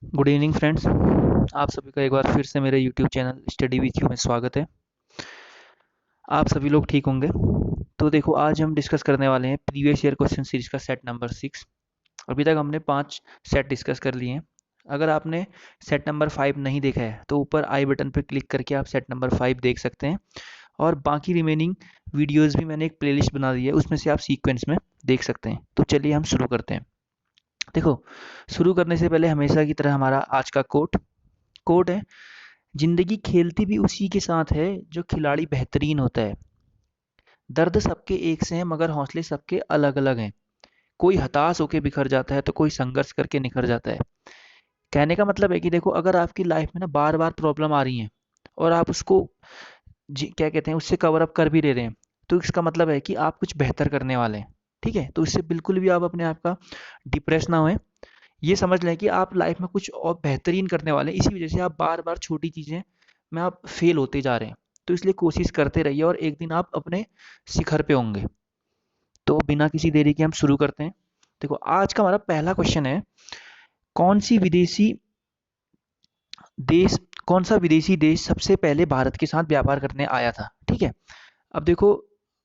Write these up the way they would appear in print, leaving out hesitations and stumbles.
Good evening friends. आप सभी का एक बार फिर से मेरे YouTube channel study with you में स्वागत है। आप सभी लोग ठीक होंगे। तो देखो, आज हम डिस्कस करने वाले हैं प्रीवियस ईयर क्वेश्चन सीरीज का सेट नंबर 6। अभी तक हमने 5 सेट डिस्कस कर लिए हैं। अगर आपने सेट नंबर 5 नहीं देखा है तो ऊपर आई बटन पर क्लिक करके आप सेट नंबर 5 देख सकते हैं, और बाकी रिमेनिंग वीडियोज़ भी मैंने एक प्लेलिस्ट बना दी है, उसमें से आप सीक्वेंस में देख सकते हैं। तो चलिए हम शुरू करते हैं। देखो, शुरू करने से पहले हमेशा की तरह हमारा आज का कोट कोट है, जिंदगी खेलती भी उसी के साथ है जो खिलाड़ी बेहतरीन होता है। दर्द सबके एक से हैं मगर हौसले सबके अलग अलग हैं। कोई हताश होकर बिखर जाता है तो कोई संघर्ष करके निखर जाता है। कहने का मतलब है कि देखो, अगर आपकी लाइफ में ना बार बार प्रॉब्लम आ रही है और आप उसको क्या कहते हैं, उससे कवर अप कर भी ले रहे हैं, तो इसका मतलब है कि आप कुछ बेहतर करने वाले हैं। ठीक है, तो इससे बिल्कुल भी आप अपने आप का डिप्रेस ना होए। ये समझ लें कि आप लाइफ में कुछ और बेहतरीन करने वाले हैं, इसी वजह से आप बार बार छोटी चीज़ें में आप फेल होते जा रहे हैं। तो इसलिए कोशिश करते रहिए और एक दिन आप अपने शिखर पे होंगे। तो बिना किसी देरी के हम शुरू करते हैं। देखो, आज का हमारा पहला क्वेश्चन है, कौन सी विदेशी देश कौन सा विदेशी देश सबसे पहले भारत के साथ व्यापार करने आया था। ठीक है, अब देखो,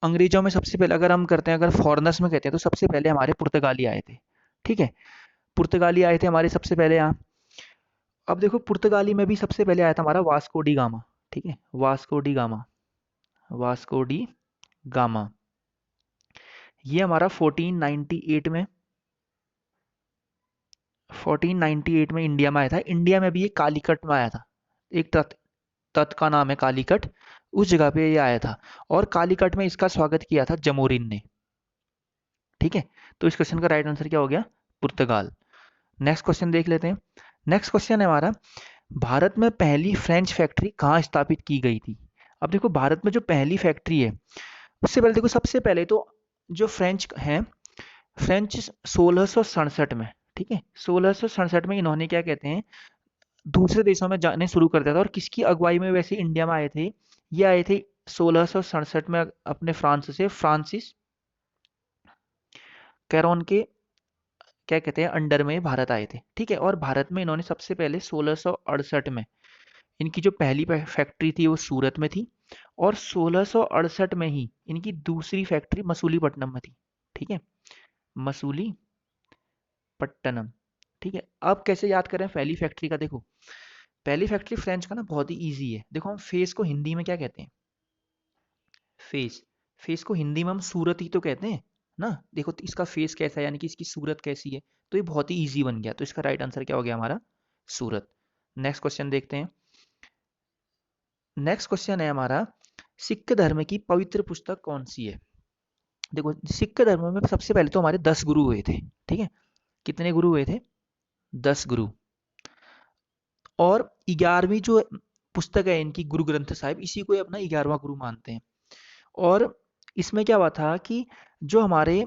अंग्रेजों में सबसे पहले अगर हम करते हैं, अगर फॉरेनर्स में कहते हैं, तो सबसे पहले हमारे पुर्तगाली आए थे। ठीक है, पुर्तगाली आए थे हमारे सबसे पहले यहाँ। अब देखो, पुर्तगाली में भी सबसे पहले आया था हमारा वास्को डी गामा। ठीक है, Vasco D gamma, Vasco D gamma. ये हमारा 1498 में इंडिया में आया था। इंडिया में भी ये कालीकट में आया था। एक तट का नाम है कालीकट, उस जगह पे ये आया था। और कालीकट में इसका स्वागत किया था जमोरिन ने। ठीक है, तो इस क्वेश्चन का राइट आंसर क्या हो गया? पुर्तगाल। नेक्स्ट क्वेश्चन देख लेते हैं। नेक्स्ट क्वेश्चन है हमारा, भारत में पहली फ्रेंच फैक्ट्री कहाँ स्थापित की गई थी? अब देखो, भारत में जो पहली फैक्ट्री है, उससे पहले देखो, सबसे पहले तो जो फ्रेंच हैं, फ्रेंच 1667 में, ठीक है, 1667 में इन्होंने क्या कहते हैं, दूसरे देशों में जाने शुरू कर दिया था। और किसकी अगुवाई में वैसे इंडिया में आए थे? ये आए थे 1667 में अपने फ्रांस से, फ्रांसिस कैरोन के क्या कहते हैं अंडर में भारत आए थे। ठीक है, और भारत में इन्होंने सबसे पहले 1668 में, इनकी जो पहली फैक्ट्री थी वो सूरत में थी, और 1668 में ही इनकी दूसरी फैक्ट्री मसूलीपट्टनम में थी। ठीक है, मसूलीपट्टनम। ठीक है, अब कैसे याद करें पहली फैक्ट्री का? देखो, पहली फैक्ट्री फ्रेंच का ना बहुत ही इजी है। देखो, हम फेस को हिंदी में क्या कहते हैं? फेस। फेस को हिंदी में हम सूरत ही तो कहते हैं ना। देखो, तो इसका फेस कैसा है, यानी कि इसकी सूरत कैसी है, तो ये बहुत ही इजी बन गया। तो इसका राइट आंसर क्या हो गया हमारा? सूरत। नेक्स्ट क्वेश्चन देखते हैं। नेक्स्ट क्वेश्चन है हमारा, सिख धर्म की पवित्र पुस्तक कौन सी है? देखो, सिख धर्म में सबसे पहले तो हमारे 10 गुरु हुए थे। ठीक है, कितने गुरु हुए थे? 10 गुरु। और 11वीं जो पुस्तक है इनकी, गुरु ग्रंथ साहिब, इसी को ये अपना 11वां गुरु मानते हैं। और इसमें क्या हुआ था कि जो हमारे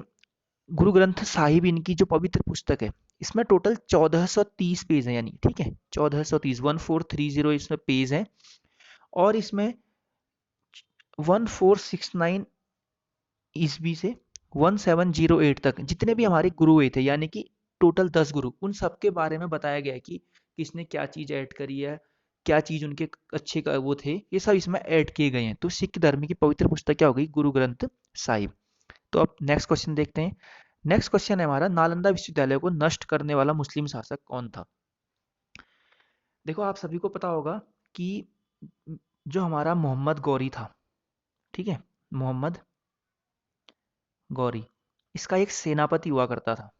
गुरु ग्रंथ साहिब, इनकी जो पवित्र पुस्तक है, इसमें टोटल 1430 पेज है, यानी ठीक है 1430, 1430 इसमें पेज है। और इसमें 1469 ईस्वी से 1708 तक जितने भी हमारे गुरु हुए थे, यानी कि टोटल 10 गुरु, उन सब के बारे में बताया गया है कि किसने क्या चीज ऐड करी है, क्या चीज उनके अच्छे का वो थे, ये सब इसमें ऐड किए गए हैं। तो सिख धर्म की पवित्र पुस्तक क्या हो गई? गुरु ग्रंथ साहिब। तो अब नेक्स्ट क्वेश्चन देखते हैं। नेक्स्ट क्वेश्चन है हमारा, नालंदा विश्वविद्यालय को नष्ट करने वाला मुस्लिम शासक कौन था? देखो, आप सभी को पता होगा कि जो हमारा मोहम्मद गौरी था, ठीक है, मोहम्मद गौरी, इसका एक सेनापति हुआ करता था।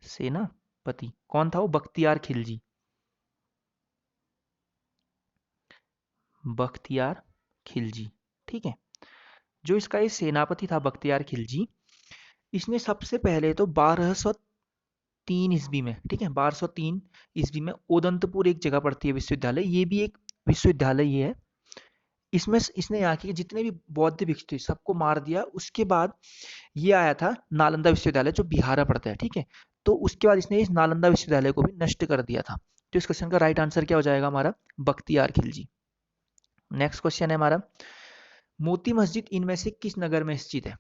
सेनापति कौन था वो? बख्तियार खिलजी। बख्तियार खिलजी। ठीक है, जो इसका ये सेनापति था बख्तियार खिलजी, इसने सबसे पहले तो 1203 ईस्वी में, ठीक है, 1203 ईस्वी में उदंतपुर एक जगह पड़ती है विश्वविद्यालय, ये भी एक विश्वविद्यालय ही है। इसमें इसने यहाँ के जितने भी बौद्ध भिक्षु थे सबको मार दिया। उसके बाद ये आया था नालंदा विश्वविद्यालय, जो बिहार में पड़ता है। ठीक है, तो उसके बाद इसने इस नालंदा विश्वविद्यालय को भी नष्ट कर दिया था। तो इस क्वेश्चन का राइट आंसर क्या हो जाएगा हमारा? बख्तियार खिलजी। नेक्स्ट क्वेश्चन है हमारा, मोती मस्जिद इनमें से किस नगर में स्थित है?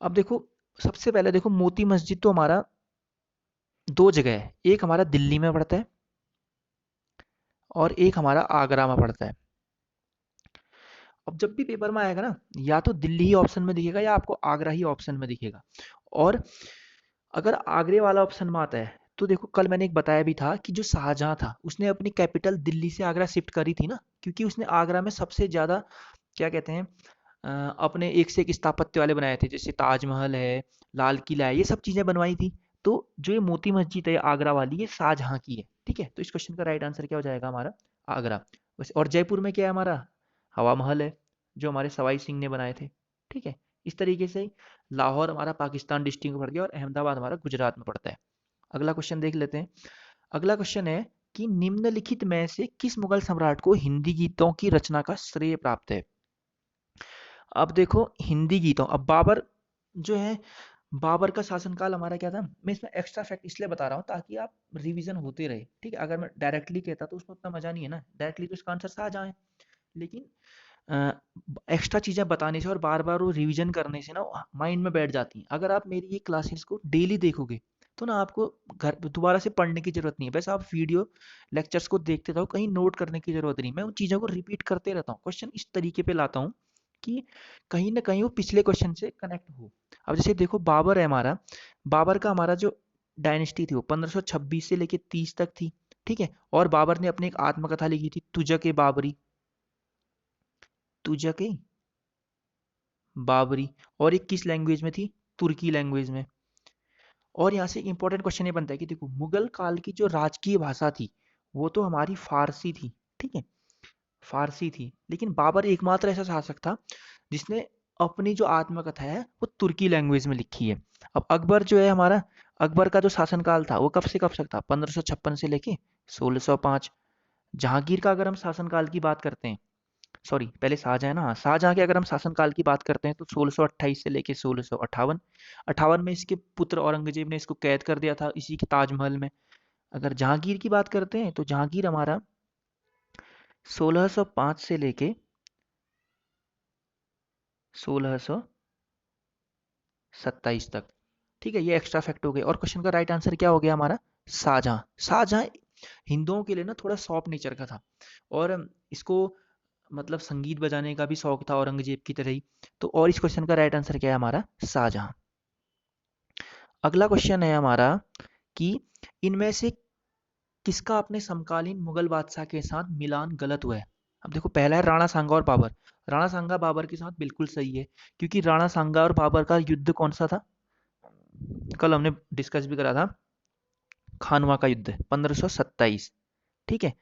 अब देखो, सबसे पहले देखो, मोती मस्जिद तो हमारा दो जगह है, एक हमारा दिल्ली में पड़ता है और एक हमारा आगरा में पड़ता है। अब जब भी पेपर में आएगा ना, या तो दिल्ली ही ऑप्शन में दिखेगा या आपको आगरा ही ऑप्शन में दिखेगा। और अगर आगरे वाला ऑप्शन में आता है तो देखो, कल मैंने एक बताया भी था कि जो शाहजहां था उसने अपनी कैपिटल दिल्ली से आगरा शिफ्ट करी थी ना, क्योंकि उसने आगरा में सबसे ज्यादा क्या कहते हैं अपने एक से एक स्थापत्य वाले बनाए थे, जैसे ताजमहल है, लाल किला है, ये सब चीजें बनवाई थी। तो जो ये मोती मस्जिद है आगरा वाली, ये शाहजहां की है। ठीक है, तो इस क्वेश्चन का राइट आंसर क्या हो जाएगा हमारा? आगरा। वैसे और जयपुर में क्या है हमारा? हवा महल है, जो हमारे सवाई सिंह ने बनाए थे। ठीक है, इस तरीके से लाहौर हमारा पाकिस्तान डिस्ट्रिक्ट में पड़ गया और अहमदाबाद हमारा गुजरात में पड़ता है। अगला क्वेश्चन देख लेते हैं। अगला क्वेश्चन है कि निम्नलिखित में से किस मुगल सम्राट को हिंदी गीतों की रचना का श्रेय प्राप्त है? अब देखो, हिंदी गीतों, अब बाबर जो है, बाबर का शासनकाल हमारा क्या था? मैं इसमें एक्स्ट्रा फैक्ट इसलिए बता रहा हूँ ताकि आप रिवीजन होते रहे। ठीक है, अगर मैं डायरेक्टली कहता तो उसमें उतना मजा नहीं है ना, डायरेक्टली तो इसका आंसर शाहजहां है। लेकिन एक्स्ट्रा चीजें बताने से और बार बार वो रिवीजन करने से ना माइंड में बैठ जाती हैं। अगर आप मेरी ये क्लासेस को डेली देखोगे तो ना आपको घर दोबारा से पढ़ने की जरूरत नहीं है, बस आप वीडियो लेक्चर्स को देखते रहो, कहीं नोट करने की जरूरत नहीं। मैं उन चीज़ों को रिपीट करते रहता हूँ, क्वेश्चन इस तरीके पे लाता हूँ कि कहीं ना कहीं वो पिछले क्वेश्चन से कनेक्ट हो। अब जैसे देखो, बाबर है हमारा, बाबर का हमारा जो डायनेस्टी थी वो 1526 से लेके 30 तक थी। ठीक है, और बाबर ने अपनी एक आत्मकथा लिखी थी, तुजक बाबरी, तुजक बाबरी। और ये किस लैंग्वेज में थी? तुर्की लैंग्वेज में। और यहाँ से एक इंपॉर्टेंट क्वेश्चन ये बनता है कि देखो, मुगल काल की जो राजकीय भाषा थी वो तो हमारी फारसी थी। ठीक है, फारसी थी, लेकिन बाबर एकमात्र ऐसा शासक था जिसने अपनी जो आत्मकथा है वो तुर्की लैंग्वेज में लिखी है। अब अकबर जो है हमारा, अकबर का जो शासनकाल था वो कब से कब तक था? 1556 से लेके 1605। जहांगीर का अगर हम शासनकाल की बात करते हैं, सॉरी पहले शाहजहां है ना, हाँ, शाहजहां के अगर हम शासनकाल की बात करते हैं तो 1628 से लेके 1658। 58 में इसके पुत्र औरंगजेब ने इसको कैद कर दिया था इसी के ताजमहल में। अगर जहांगीर की बात करते हैं तो जहांगीर हमारा 1605 से लेके 1627 तक। ठीक है, ये एक्स्ट्रा फैक्ट हो गए। और क्वेश्चन का राइट आंसर क्या हो गया हमारा? शाहजहां। शाहजहां हिंदुओं के लिए ना थोड़ा सॉफ्ट नेचर का था, और इसको मतलब संगीत बजाने का भी शौक था औरंगजेब की तरह ही। तो और इस क्वेश्चन का राइट आंसर क्या है हमारा? शाहजहां। अगला क्वेश्चन है हमारा कि इनमें से किसका अपने समकालीन मुगल बादशाह के साथ मिलान गलत हुआ है? अब देखो, पहला है राणा सांगा और बाबर। राणा सांगा बाबर के साथ बिल्कुल सही है, क्योंकि राणा सांगा और बाबर का युद्ध कौन सा था? कल हमने डिस्कस भी करा था, खानवा का युद्ध 1527। ठीक है,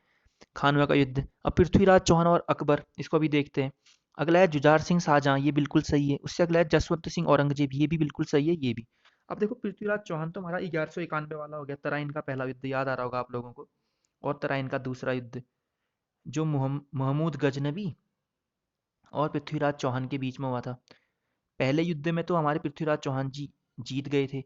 खानवा का युद्ध। अब पृथ्वीराज चौहान और अकबर, इसको भी देखते हैं। अगला है जुझार सिंह शाहजहां, ये बिल्कुल सही है। उससे अगला है जसवंत सिंह औरंगजेब, ये भी बिल्कुल सही है, ये भी। अब देखो, पृथ्वीराज चौहान तो हमारा 1191 वाला हो गया, तराइन का पहला युद्ध याद आ रहा होगा आप लोगों को। और तराइन का दूसरा युद्ध जो महमूद गजनबी और पृथ्वीराज चौहान के बीच में हुआ था। पहले युद्ध में तो हमारे पृथ्वीराज चौहान जी जीत गए थे,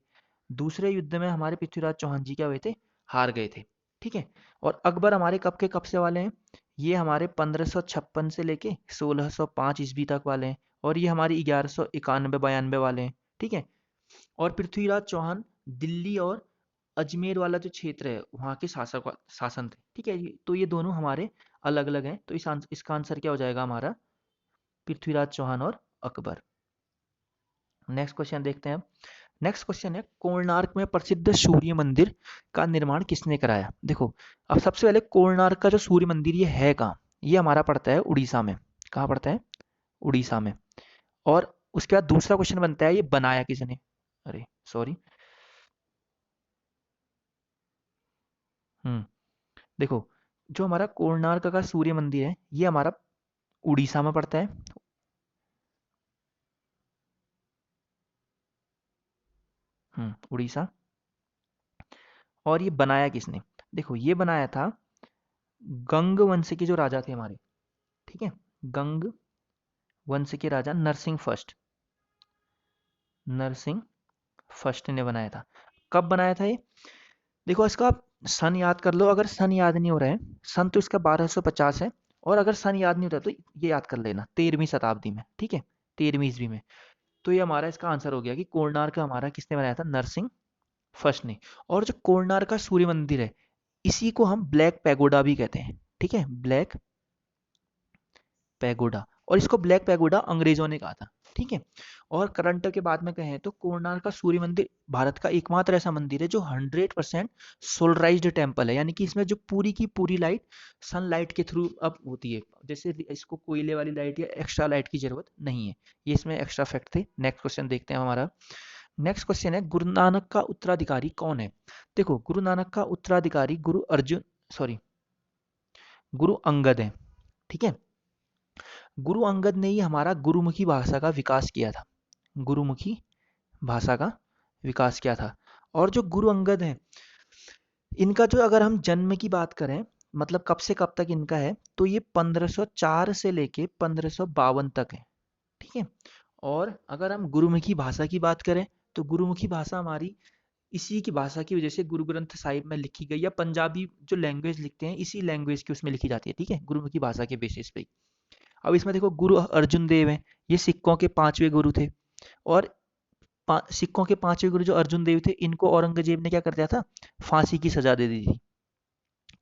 दूसरे युद्ध में हमारे पृथ्वीराज चौहान जी क्या हुए थे? हार गए थे। ठीक है, और अकबर हमारे कब के कब से वाले हैं? ये हमारे 1556 से लेके 1605 ईस्वी तक वाले हैं, और ये हमारी 1191-92 वाले हैं। ठीक है, और पृथ्वीराज चौहान दिल्ली और अजमेर वाला जो क्षेत्र है वहाँ के शासन थे। ठीक है, तो ये दोनों हमारे अलग अलग हैं। तो इसका आंसर क्या हो जाएगा हमारा? पृथ्वीराज चौहान और अकबर। नेक्स्ट क्वेश्चन देखते हैं। नेक्स्ट क्वेश्चन है, कोणार्क में प्रसिद्ध सूर्य मंदिर का निर्माण किसने कराया? देखो, अब सबसे पहले कोणार्क का जो सूर्य मंदिर ये है कहाँ? ये हमारा पड़ता है उड़ीसा में। कहाँ पड़ता है? उड़ीसा में। और उसके बाद दूसरा क्वेश्चन बनता है, ये बनाया किसने? अरे सॉरी, देखो, जो हमारा कोणार्क का सूर्य मंदिर है ये हमारा उड़ीसा में पड़ता है। उड़ीसा। और ये बनाया किसने? देखो, ये बनाया था गंग वंश के जो राजा थे हमारे। ठीक है, गंग वंश के राजा नरसिंह फर्स्ट, नरसिंह फर्स्ट ने बनाया था। कब बनाया था ये? देखो, इसका आप सन याद कर लो, अगर सन याद नहीं हो रहा है, सन तो इसका 1250 है। और अगर सन याद नहीं होता तो ये याद कर लेना, 13वीं शताब्दी में। ठीक है, 13वीं ईस्वी में। तो ये हमारा इसका आंसर हो गया कि कोणार्क हमारा किसने बनाया था? नरसिंह फर्स्ट नहीं। और जो कोणार्क का सूर्य मंदिर है, इसी को हम ब्लैक पैगोडा भी कहते हैं, ठीक है, ब्लैक पैगोडा। और इसको ब्लैक पैगोडा अंग्रेजों ने कहा था, ठीक है। और करंट के बाद में कहें तो कोणार्क का सूर्य मंदिर भारत का एकमात्र ऐसा मंदिर है जो 100% सोलराइज्ड टेम्पल है, यानी कि इसमें जो पूरी की पूरी लाइट सनलाइट के थ्रू अब होती है, जैसे इसको कोयले वाली लाइट या एक्स्ट्रा लाइट की जरूरत नहीं है। ये इसमें एक्स्ट्रा फैक्ट थे। नेक्स्ट क्वेश्चन देखते हैं हमारा। नेक्स्ट क्वेश्चन है, गुरु नानक का उत्तराधिकारी कौन है? देखो, गुरु नानक का उत्तराधिकारी गुरु अंगद है, ठीक है। गुरु अंगद ने ही हमारा गुरुमुखी भाषा का विकास किया था, गुरुमुखी भाषा का विकास किया था। और जो गुरु अंगद है, इनका जो अगर हम जन्म की बात करें, मतलब कब से कब तक इनका है, तो ये 1504 से लेके 1552 तक है, ठीक है। और अगर हम गुरुमुखी भाषा की बात करें, तो गुरुमुखी भाषा हमारी इसी की भाषा की वजह से गुरु ग्रंथ साहिब में लिखी गई, या पंजाबी जो लैंग्वेज लिखते हैं इसी लैंग्वेज की उसमें लिखी जाती है, ठीक है, गुरुमुखी भाषा के बेसिस पे। अब इसमें देखो, गुरु अर्जुन देव हैं, ये सिखों के 5वें गुरु थे। और सिखों के 5वें गुरु जो अर्जुन देव थे, इनको औरंगजेब ने क्या कर दिया था? फांसी की सजा दे दी थी।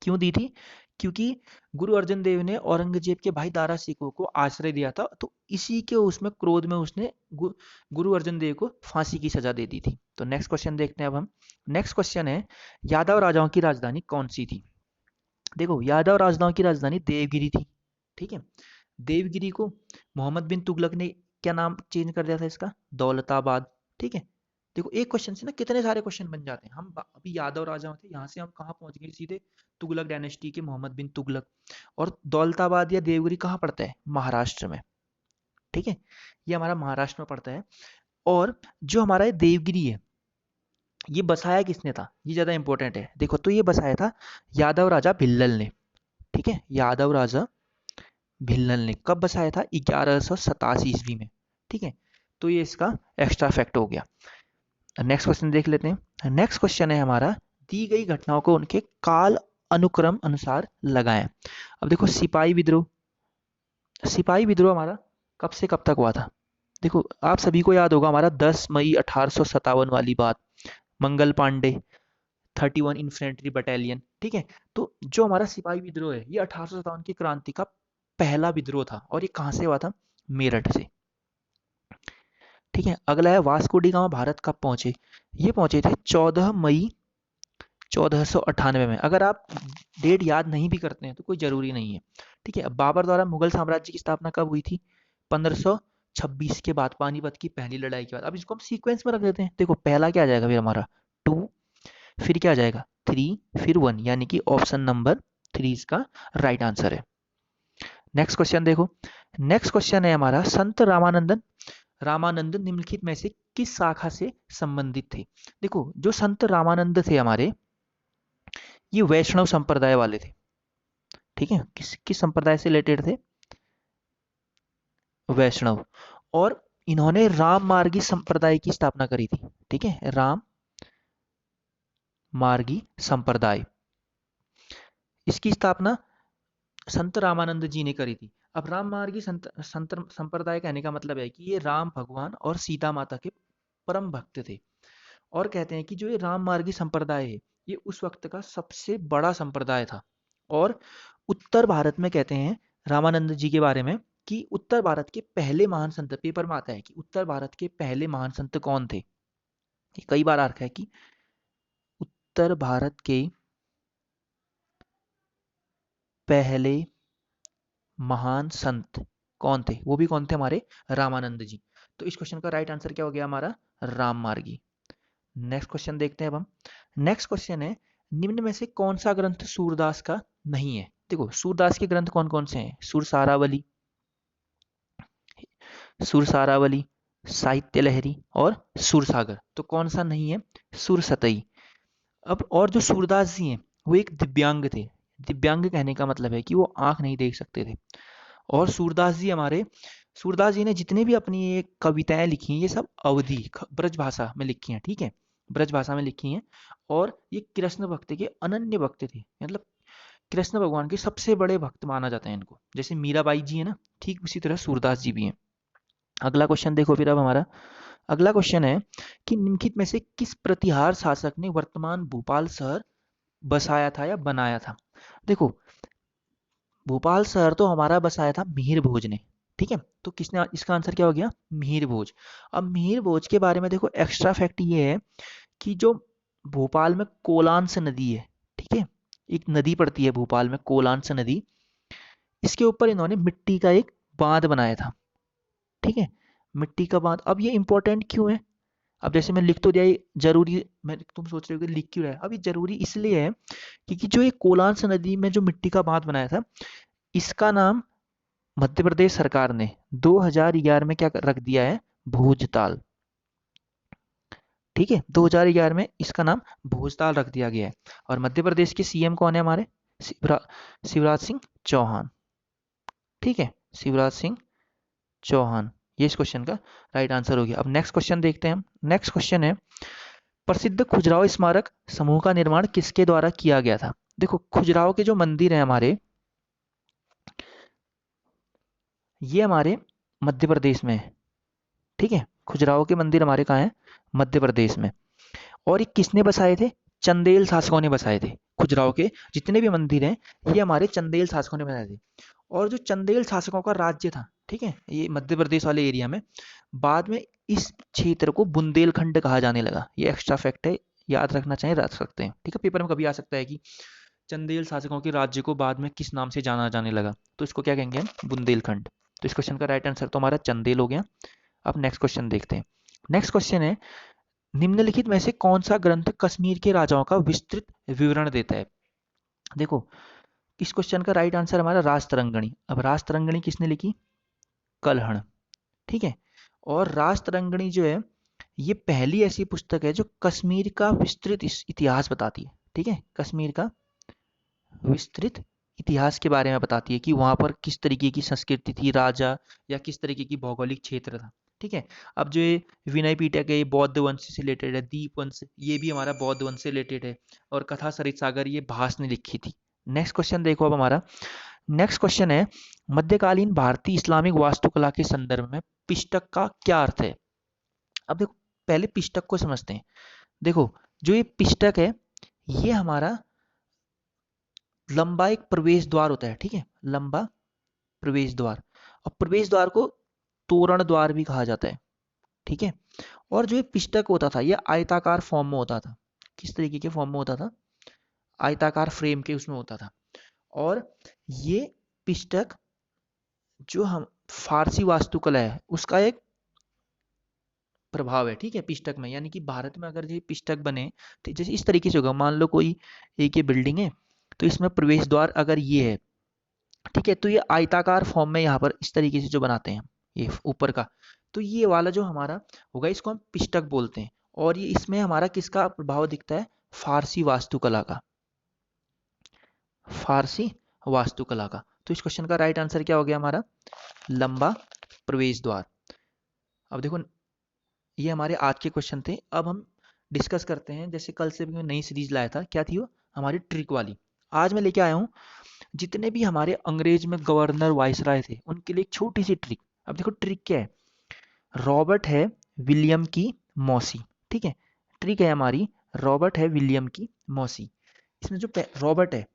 क्यों दी थी? क्योंकि गुरु अर्जुन देव ने औरंगजेब के भाई दारा सिकोह को आश्रय दिया था, तो इसी के उसमें क्रोध में उसने गुरु अर्जुन देव को फांसी की सजा दे दी थी। तो नेक्स्ट क्वेश्चन देखते हैं अब हम। नेक्स्ट क्वेश्चन है, यादव राजाओं की राजधानी कौन सी थी? देखो, यादव राजाओं की राजधानी देवगिरी थी, ठीक है। देवगिरी को मोहम्मद बिन तुगलक ने क्या नाम चेंज कर दिया था इसका? दौलताबाद, ठीक है। देखो, एक क्वेश्चन से ना कितने सारे क्वेश्चन बन जाते हैं। हम अभी यादव राजाओं थे, यहाँ से हम कहाँ पहुंच गए? सीधे तुगलक डायनेस्टी के मोहम्मद बिन तुगलक। और दौलताबाद या देवगिरी कहाँ पड़ता है? महाराष्ट्र में, ठीक है, ये हमारा महाराष्ट्र में पड़ता है। और जो हमारा ये देवगिरी है, ये बसाया किसने था? ये ज्यादा इंपॉर्टेंट है। देखो, तो ये बसाया था यादव राजा भिल्लल ने, ठीक है, यादव राजा भिल्लल ने। कब बसाया था? 1187 ईस्वी में, ठीक है। तो ये इसका एक्स्ट्रा फैक्ट हो गया। नेक्स्ट क्वेश्चन देख लेते हैं। नेक्स्ट क्वेश्चन है हमारा, दी गई घटनाओं को उनके काल अनुक्रम अनुसार लगाएं। अब देखो, सिपाही विद्रोह हमारा कब से कब तक हुआ था? देखो, आप सभी को याद होगा हमारा 10 मई 1857 वाली बात, मंगल पांडे 31 इन्फेंट्री बटालियन, ठीक है। तो जो हमारा सिपाही विद्रोह है, ये 1857 की क्रांति का पहला विद्रोह था। और ये कहाँ से हुआ था? मेरठ से, ठीक है। अगला है, वास्को डी गामा भारत कब पहुंचे? ये पहुंचे थे 14 मई 1498 में। अगर आप डेट याद नहीं भी करते हैं तो कोई जरूरी नहीं है, ठीक है। बाबर द्वारा मुगल साम्राज्य की स्थापना कब हुई थी? 1526 के बाद, पानीपत की पहली लड़ाई के बाद। अब इसको हम सीक्वेंस में रख देते हैं। देखो, पहला क्या आ जाएगा फिर हमारा? 2, फिर क्या आ जाएगा? 3, फिर 1, यानी कि ऑप्शन नंबर 3 इसका राइट आंसर है। नेक्स्ट क्वेश्चन देखो। नेक्स्ट क्वेश्चन है हमारा, संत रामानंद निम्नलिखित में से किस शाखा से संबंधित थे? देखो, जो संत रामानंद थे हमारे, ये वैष्णव संप्रदाय वाले थे, ठीक है। किस संप्रदाय से रिलेटेड थे? वैष्णव। और इन्होंने राम मार्गी संप्रदाय की स्थापना करी थी, ठीक है, राम मार्गी संप्रदाय, इसकी स्थापना संत रामानंद जी ने करी थी। अब राम मार्गी संत संप्रदाय कहने का मतलब है कि ये राम भगवान और सीता माता के परम भक्त थे। और कहते हैं कि जो ये राम मार्गी संप्रदाय है, ये उस वक्त का सबसे बड़ा संप्रदाय था। और उत्तर भारत में कहते हैं रामानंद जी के बारे में कि उत्तर भारत के पहले महान संत, पेपर में आता है कि उत्तर भारत के पहले महान संत कौन थे। ये कई बार आ रखा है कि उत्तर भारत के पहले महान संत कौन थे? वो भी कौन थे? हमारे रामानंद जी। तो इस क्वेश्चन का राइट आंसर क्या हो गया हमारा? राम मार्गी। नेक्स्ट क्वेश्चन देखते हैं अब हम। नेक्स्ट क्वेश्चन है, निम्न में से कौन सा ग्रंथ सूरदास का नहीं है? देखो, सूरदास के ग्रंथ कौन कौन से हैं? सुरसारावली, साहित्य लहरी और सुरसागर। तो कौन सा नहीं है? सुरसतई। अब और जो सूरदास जी हैं, वो एक दिव्यांग थे। दिव्यांग कहने का मतलब है कि वो आंख नहीं देख सकते थे। और सूरदास जी ने जितने भी अपनी ये कविताएं लिखी हैं, ये सब अवधी ब्रज भाषा में लिखी हैं, ठीक है, ब्रज भाषा में लिखी हैं। और ये कृष्ण भक्त के अनन्य भक्त थे, मतलब कृष्ण भगवान के सबसे बड़े भक्त माना जाता है इनको। जैसे मीराबाई जी है ना, ठीक उसी तरह सूरदास जी भी हैं। अगला क्वेश्चन देखो फिर अब हमारा। अगला क्वेश्चन है कि निम्नलिखित में से किस प्रतिहार शासक ने वर्तमान भोपाल शहर बसाया था या बनाया था। देखो, भोपाल शहर तो हमारा बसाया था मिहिर भोज ने, ठीक है। तो किसने, इसका आंसर क्या हो गया, मिहिर भोज। अब मिहिर भोज के बारे में देखो, एक्स्ट्रा फैक्ट ये है कि जो भोपाल में कोलांस नदी है, ठीक है, एक नदी पड़ती है भोपाल में, कोलांस नदी, इसके ऊपर इन्होंने मिट्टी का एक बांध बनाया था, ठीक है, मिट्टी का बांध। अब ये इंपॉर्टेंट क्यों है, अब जैसे मैं लिख तो दिया, ये जरूरी, मैं, तुम सोच रहे हो कि लिख क्यों रहा है, अब ये जरूरी इसलिए है क्योंकि जो ये कोलांस नदी में जो मिट्टी का बांध बनाया था, इसका नाम मध्य प्रदेश सरकार ने 2011 में क्या रख दिया है, भोजताल, ठीक है, 2011 में इसका नाम भोजताल रख दिया गया है। और मध्य प्रदेश के सीएम कौन है हमारे, शिवराज सिंह चौहान, ठीक है, शिवराज सिंह चौहान। ये इस क्वेश्चन का राइट आंसर हो गया। अब नेक्स्ट क्वेश्चन देखते हैं हम। नेक्स्ट क्वेश्चन है, प्रसिद्ध खजुराहो स्मारक समूह का निर्माण किसके द्वारा किया गया था। देखो, खजुराहो के जो मंदिर है हमारे, ये हमारे मध्य प्रदेश में है, ठीक है, खजुराहो के मंदिर हमारे कहाँ हैं, मध्य प्रदेश में। और ये किसने बसाए थे, चंदेल शासकों ने बसाए थे। खजुराहो के जितने भी मंदिर हैं, ये हमारे चंदेल शासकों ने बनाए थे। और जो चंदेल शासकों का राज्य था, ठीक है, ये मध्य प्रदेश वाले एरिया में, बाद में इस क्षेत्र को बुंदेलखंड कहा जाने लगा। ये एक्स्ट्रा फैक्ट है, याद रखना चाहें रख सकते हैं, ठीक है, पेपर में कभी आ सकता है कि चंदेल शासकों के राज्य को बाद में किस नाम से जाना जाने लगा, तो इसको क्या कहेंगे हम, बुंदेलखंड। तो इस क्वेश्चन का राइट आंसर तो हमारा चंदेल हो गया। अब नेक्स्ट क्वेश्चन देखते हैं। नेक्स्ट क्वेश्चन है, निम्नलिखित में से कौन सा ग्रंथ कश्मीर के राजाओं का विस्तृत विवरण देता है। देखो, इस क्वेश्चन का राइट आंसर हमारा राजतरंगिणी। अब राजतरंगिणी किसने लिखी, कल्हण, ठीक है। और राजतरंगिणी जो है, ये पहली ऐसी पुस्तक है जो कश्मीर का विस्तृत इतिहास बताती है, ठीक है, कश्मीर का विस्तृत इतिहास के बारे में बताती है कि वहां पर किस तरीके की संस्कृति थी, राजा या किस तरीके की भौगोलिक क्षेत्र था, ठीक है। अब जो ये विनय पिटक है, ये बौद्ध वंश से रिलेटेड है, दीप वंश ये भी हमारा बौद्ध वंश से रिलेटेड है, और कथा सरित सागर ये भास ने लिखी थी। नेक्स्ट क्वेश्चन देखो अब हमारा। नेक्स्ट क्वेश्चन है, मध्यकालीन भारतीय इस्लामिक वास्तुकला के संदर्भ में पिष्टक का क्या अर्थ है। अब देखो, पहले पिष्टक को समझते हैं। देखो, जो ये पिष्टक है, ये हमारा लंबा एक प्रवेश द्वार होता है, ठीक है, लंबा प्रवेश द्वार। और प्रवेश द्वार को तोरण द्वार भी कहा जाता है, ठीक है। और जो ये पिष्टक होता था, ये आयताकार फॉर्म में होता था। किस तरीके के फॉर्म में होता था, आयताकार फ्रेम के उसमें होता था। और ये पिष्टक जो हम फारसी वास्तुकला है उसका एक प्रभाव है, ठीक है, पिष्टक में। यानी कि भारत में अगर ये पिष्टक बने तो जैसे इस तरीके से होगा, मान लो कोई एक ये बिल्डिंग है, तो इसमें प्रवेश द्वार अगर ये है, ठीक है, तो ये आयताकार फॉर्म में यहाँ पर इस तरीके से जो बनाते हैं ये ऊपर का, तो ये वाला जो हमारा होगा इसको हम पिष्टक बोलते हैं। और ये इसमें हमारा किसका प्रभाव दिखता है, फारसी वास्तुकला का, फारसी वास्तुकला का। तो इस क्वेश्चन का राइट आंसर क्या हो गया हमारा, लंबा प्रवेश द्वार। अब देखो, ये हमारे आज के क्वेश्चन थे। अब हम डिस्कस करते हैं, जैसे कल से मैं नई सीरीज लाया था, क्या थी वो, हमारी ट्रिक वाली। आज मैं लेके आया हूँ जितने भी हमारे अंग्रेज में गवर्नर वाइसराय थे उनके लिए एक छोटी सी ट्रिक। अब देखो, ट्रिक क्या है, रॉबर्ट है विलियम की मौसी, ठीक है, ट्रिक है हमारी, रॉबर्ट है विलियम की मौसी। इसमें जो रॉबर्ट है,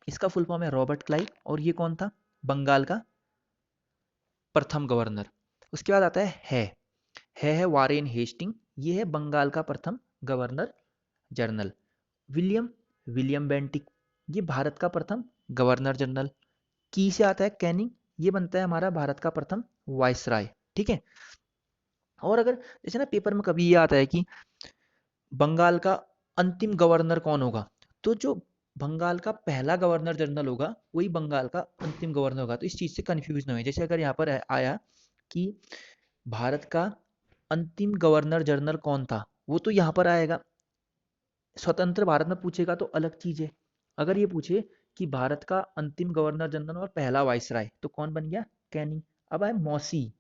इसका फुल फॉर्म है रॉबर्ट क्लाइव, और ये कौन था, बंगाल का प्रथम गवर्नर। उसके बाद आता है वारेन हेस्टिंग, ये है बंगाल का प्रथम governor general. William, William Bentinck, ये भारत का प्रथम गवर्नर जनरल। की से आता है कैनिंग, ये बनता है हमारा भारत का प्रथम वाइसराय, ठीक है। और अगर जैसे ना पेपर में कभी ये आता है कि बंगाल का अंतिम गवर्नर कौन होगा, तो जो बंगाल का पहला गवर्नर जनरल होगा वही बंगाल का अंतिम गवर्नर होगा। तो इस चीज से कंफ्यूज ना हो। जैसे अगर यहाँ पर आया कि भारत का अंतिम गवर्नर जनरल कौन था, वो तो यहाँ पर आएगा। स्वतंत्र भारत में पूछेगा तो अलग चीज है। अगर ये पूछे कि भारत का अंतिम गवर्नर जनरल और पहला वाइसराय, तो कौन बन गया, कैनिंग। अब आए मौसी,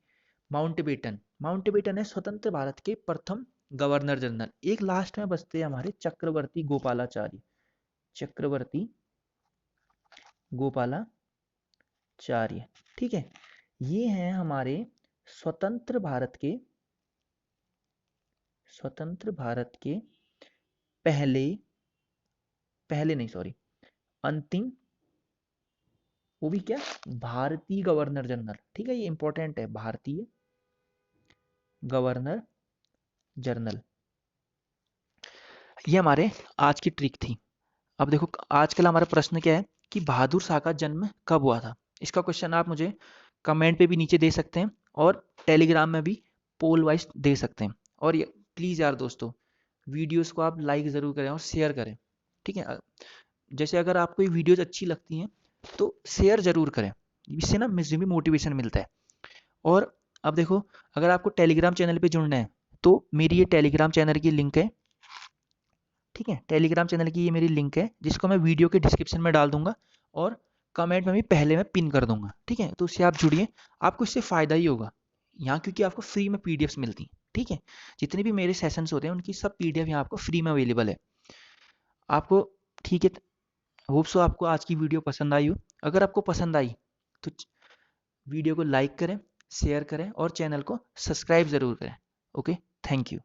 माउंटबेटन, माउंटबेटन है स्वतंत्र भारत के प्रथम गवर्नर जनरल। एक लास्ट में बचते हैं हमारे चक्रवर्ती गोपालाचार्य, चक्रवर्ती गोपालाचार्य, ठीक है। ये हैं हमारे स्वतंत्र भारत के स्वतंत्र भारत के पहले पहले नहीं सॉरी अंतिम, वो भी क्या, भारतीय गवर्नर जनरल। ठीक है, ये इंपॉर्टेंट है, भारतीय गवर्नर जनरल। ये हमारे आज की ट्रिक थी। अब देखो आजकल हमारा प्रश्न क्या है कि बहादुर शाह का जन्म कब हुआ था। इसका क्वेश्चन आप मुझे कमेंट पे भी नीचे दे सकते हैं और टेलीग्राम में भी पोल वाइज दे सकते हैं। और ये प्लीज़ यार दोस्तों, वीडियोस को आप लाइक ज़रूर करें और शेयर करें। ठीक है, जैसे अगर आपको ये वीडियोस अच्छी लगती हैं तो शेयर ज़रूर करें, इससे ना मुझे भी मोटिवेशन मिलता है। और अब देखो, अगर आपको टेलीग्राम चैनल पे जुड़ना है तो मेरी ये टेलीग्राम चैनल की लिंक है। ठीक है, टेलीग्राम चैनल की ये मेरी लिंक है जिसको मैं वीडियो के डिस्क्रिप्शन में डाल दूंगा और कमेंट में भी पहले मैं पिन कर दूंगा। ठीक है, तो उससे आप जुड़िए, आपको इससे फ़ायदा ही होगा यहाँ, क्योंकि आपको फ्री में पीडीएफ्स मिलती हैं। ठीक है, जितने भी मेरे सेशंस होते हैं उनकी सब पीडीएफ यहाँ आपको फ्री में अवेलेबल है आपको। ठीक है, होप सो आपको आज की वीडियो पसंद आई हो। अगर आपको पसंद आई तो वीडियो को लाइक करें, शेयर करें और चैनल को सब्सक्राइब ज़रूर करें। Okay, thank you.